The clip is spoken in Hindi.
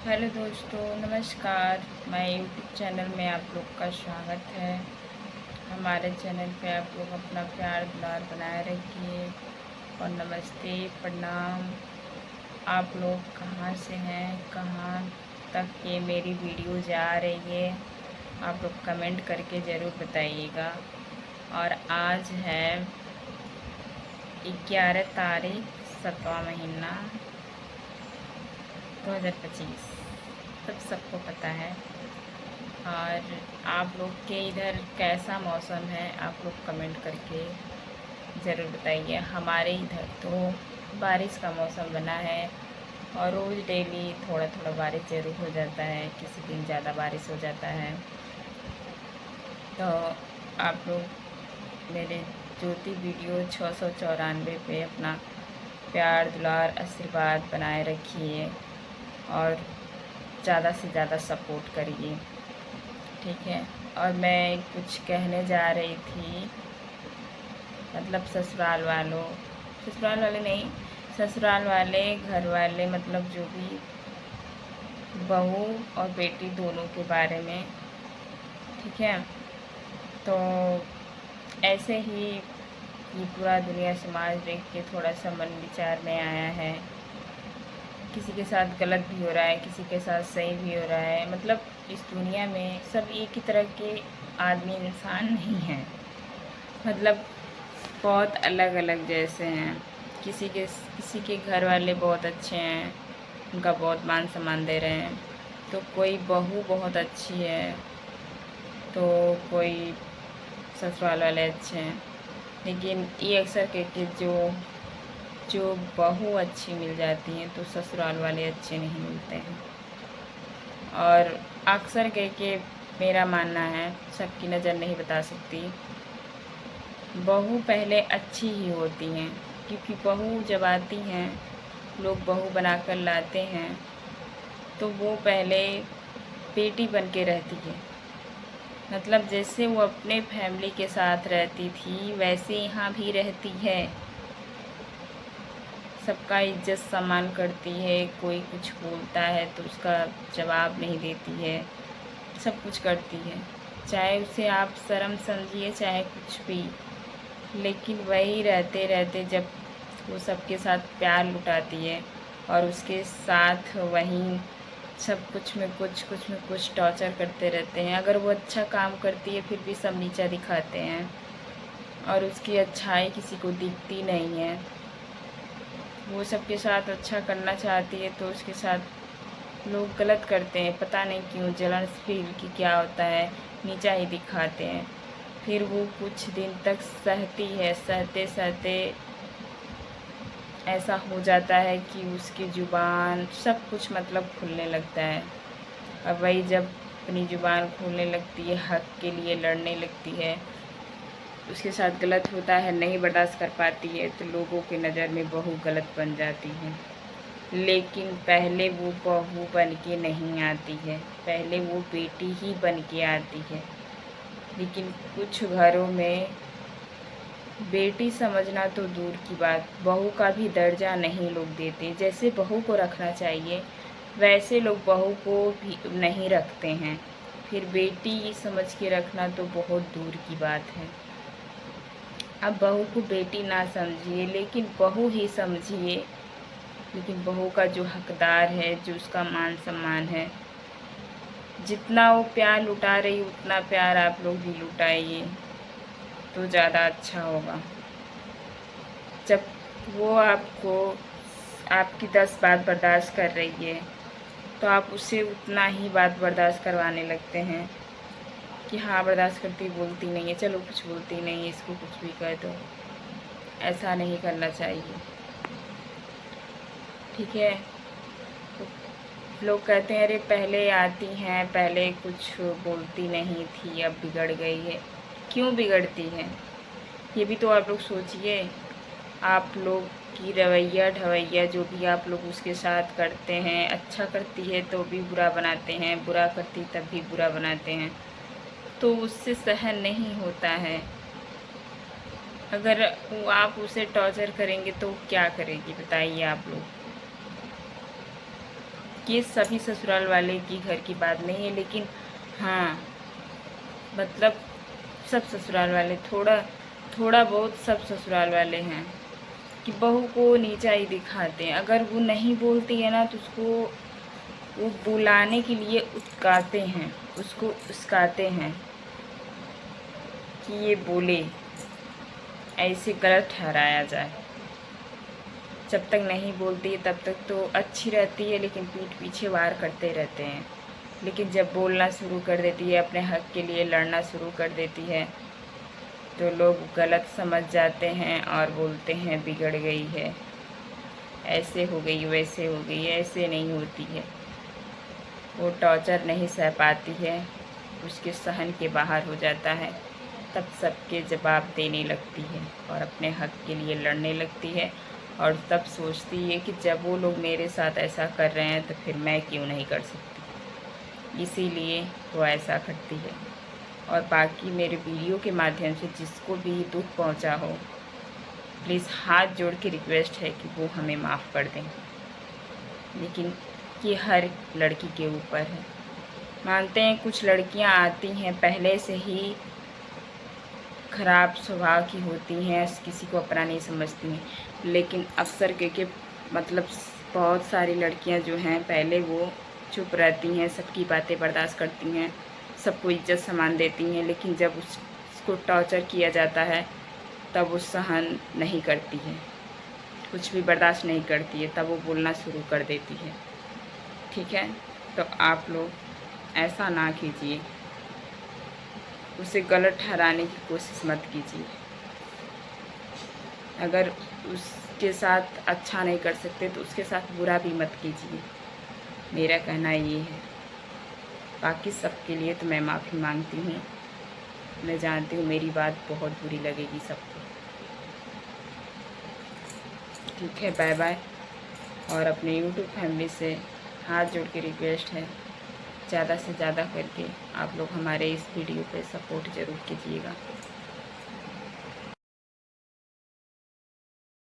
हेलो दोस्तों, नमस्कार। मैं यूट्यूब चैनल में आप लोग का स्वागत है। हमारे चैनल पे आप लोग अपना प्यार दुलार बनाए रखिए। और नमस्ते, प्रणाम। आप लोग कहाँ से हैं, कहाँ तक ये मेरी वीडियो जा रही है, आप लोग कमेंट करके ज़रूर बताइएगा। और आज है 11 तारीख 7वां महीना 2025, सबको पता है। और आप लोग के इधर कैसा मौसम है, आप लोग कमेंट करके ज़रूर बताइए। हमारे इधर तो बारिश का मौसम बना है और रोज़ डेली थोड़ा थोड़ा बारिश ज़रूर हो जाता है, किसी दिन ज़्यादा बारिश हो जाता है। तो आप लोग मेरे ज्योति वीडियो 694 पे अपना प्यार दुलार आशीर्वाद बनाए रखिए और ज़्यादा से ज़्यादा सपोर्ट करिए, ठीक है। और मैं कुछ कहने जा रही थी, मतलब ससुराल वाले नहीं, ससुराल वाले, घर वाले, मतलब जो भी बहू और बेटी दोनों के बारे में, ठीक है। तो ऐसे ही ये पूरा दुनिया समाज देख के थोड़ा सा मन विचार में आया है। किसी के साथ गलत भी हो रहा है, किसी के साथ सही भी हो रहा है। मतलब इस दुनिया में सब एक ही तरह के आदमी इंसान नहीं हैं, मतलब बहुत अलग अलग जैसे हैं। किसी के घर वाले बहुत अच्छे हैं, उनका बहुत मान सम्मान दे रहे हैं। तो कोई बहू बहुत अच्छी है, तो कोई ससुराल वाले अच्छे हैं। लेकिन ये अक्सर के जो जो बहू अच्छी मिल जाती हैं तो ससुराल वाले अच्छे नहीं मिलते हैं। और अक्सर के मेरा मानना है, सबकी नज़र नहीं बता सकती, बहू पहले अच्छी ही होती हैं। क्योंकि बहू जब आती हैं, लोग बहू बनाकर लाते हैं, तो वो पहले बेटी बन के रहती है। मतलब जैसे वो अपने फैमिली के साथ रहती थी वैसे यहाँ भी रहती है। सबका इज्जत सम्मान करती है, कोई कुछ बोलता है तो उसका जवाब नहीं देती है, सब कुछ करती है। चाहे उसे आप शर्म समझिए चाहे कुछ भी, लेकिन वही रहते रहते जब वो सबके साथ प्यार लुटाती है और उसके साथ वहीं सब कुछ में कुछ टॉर्चर करते रहते हैं। अगर वो अच्छा काम करती है फिर भी सब नीचा दिखाते हैं और उसकी अच्छाई किसी को दिखती नहीं है। वो सबके साथ अच्छा करना चाहती है तो उसके साथ लोग गलत करते हैं, पता नहीं क्यों, जलन फील कि क्या होता है, नीचा ही दिखाते हैं। फिर वो कुछ दिन तक सहती है, सहते सहते ऐसा हो जाता है कि उसकी ज़ुबान सब कुछ मतलब खुलने लगता है। और वही जब अपनी ज़ुबान खोलने लगती है, हक के लिए लड़ने लगती है, उसके साथ गलत होता है, नहीं बर्दाश्त कर पाती है, तो लोगों की नज़र में बहू गलत बन जाती है। लेकिन पहले वो बहू बन के नहीं आती है, पहले वो बेटी ही बन के आती है। लेकिन कुछ घरों में बेटी समझना तो दूर की बात, बहू का भी दर्जा नहीं लोग देते। जैसे बहू को रखना चाहिए वैसे लोग बहू को भी नहीं रखते हैं। फिर बेटी समझ के रखना तो बहुत दूर की बात है। अब बहू को बेटी ना समझिए, लेकिन बहू ही समझिए। लेकिन बहू का जो हकदार है, जो उसका मान सम्मान है, जितना वो प्यार लुटा रही उतना प्यार आप लोग भी लुटाइए तो ज़्यादा अच्छा होगा। जब वो आपको आपकी 10 बात बर्दाश्त कर रही है तो आप उससे उतना ही बात बर्दाश्त करवाने लगते हैं कि हाँ बर्दाश्त करती, बोलती नहीं है, चलो कुछ बोलती नहीं है, इसको कुछ भी कह दो। ऐसा नहीं करना चाहिए, ठीक है। तो लोग कहते हैं अरे पहले आती हैं, पहले कुछ बोलती नहीं थी, अब बिगड़ गई है। क्यों बिगड़ती है ये भी तो आप लोग सोचिए। आप लोग की रवैया ढवैया जो भी आप लोग उसके साथ करते हैं, अच्छा करती है तो भी बुरा बनाते हैं, बुरा करती तब भी बुरा बनाते हैं, तो उससे सहन नहीं होता है। अगर वो आप उसे टॉर्चर करेंगे तो क्या करेगी बताइए आप लोग। ये सभी ससुराल वाले की घर की बात नहीं है, लेकिन हाँ मतलब सब ससुराल वाले थोड़ा बहुत सब ससुराल वाले हैं कि बहू को नीचा ही दिखाते हैं। अगर वो नहीं बोलती है ना तो उसको वो बुलाने के लिए उकसाते हैं, उसको उकसाते हैं कि ये बोले, ऐसे गलत ठहराया जाए। जब तक नहीं बोलती है तब तक तो अच्छी रहती है, लेकिन पीठ पीछे वार करते रहते हैं। लेकिन जब बोलना शुरू कर देती है, अपने हक के लिए लड़ना शुरू कर देती है, तो लोग गलत समझ जाते हैं और बोलते हैं बिगड़ गई है, ऐसे हो गई वैसे हो गई। ऐसे नहीं होती है, वो टॉर्चर नहीं सह पाती है, उसके सहन के बाहर हो जाता है, तब सबके जवाब देने लगती है और अपने हक के लिए लड़ने लगती है। और तब सोचती है कि जब वो लोग मेरे साथ ऐसा कर रहे हैं तो फिर मैं क्यों नहीं कर सकती, इसीलिए वो ऐसा करती है। और बाकी मेरे वीडियो के माध्यम से जिसको भी दुख पहुंचा हो, प्लीज़ हाथ जोड़ के रिक्वेस्ट है कि वो हमें माफ़ कर दें। लेकिन ये हर लड़की के ऊपर है। मानते हैं कुछ लड़कियां आती हैं पहले से ही ख़राब स्वभाव की होती हैं, किसी को अपना नहीं समझती हैं, लेकिन अक्सर के मतलब बहुत सारी लड़कियां जो हैं पहले वो चुप रहती हैं, सबकी बातें बर्दाश्त करती हैं, सबको इज्जत सम्मान देती हैं, लेकिन जब उसको टॉर्चर किया जाता है तब वो सहन नहीं करती है, कुछ भी बर्दाश्त नहीं करती है, तब वो बोलना शुरू कर देती है। ठीक है, तो आप लोग ऐसा ना कीजिए, उसे गलत ठहराने की कोशिश मत कीजिए। अगर उसके साथ अच्छा नहीं कर सकते तो उसके साथ बुरा भी मत कीजिए, मेरा कहना ये है। बाकी सबके लिए तो मैं माफ़ी मांगती हूँ, मैं जानती हूँ मेरी बात बहुत बुरी लगेगी सबको। ठीक है, बाय बाय। और अपने यूट्यूब फैमिली से हाथ जोड़ के रिक्वेस्ट है, ज़्यादा से ज़्यादा करके आप लोग हमारे इस वीडियो पे सपोर्ट ज़रूर कीजिएगा।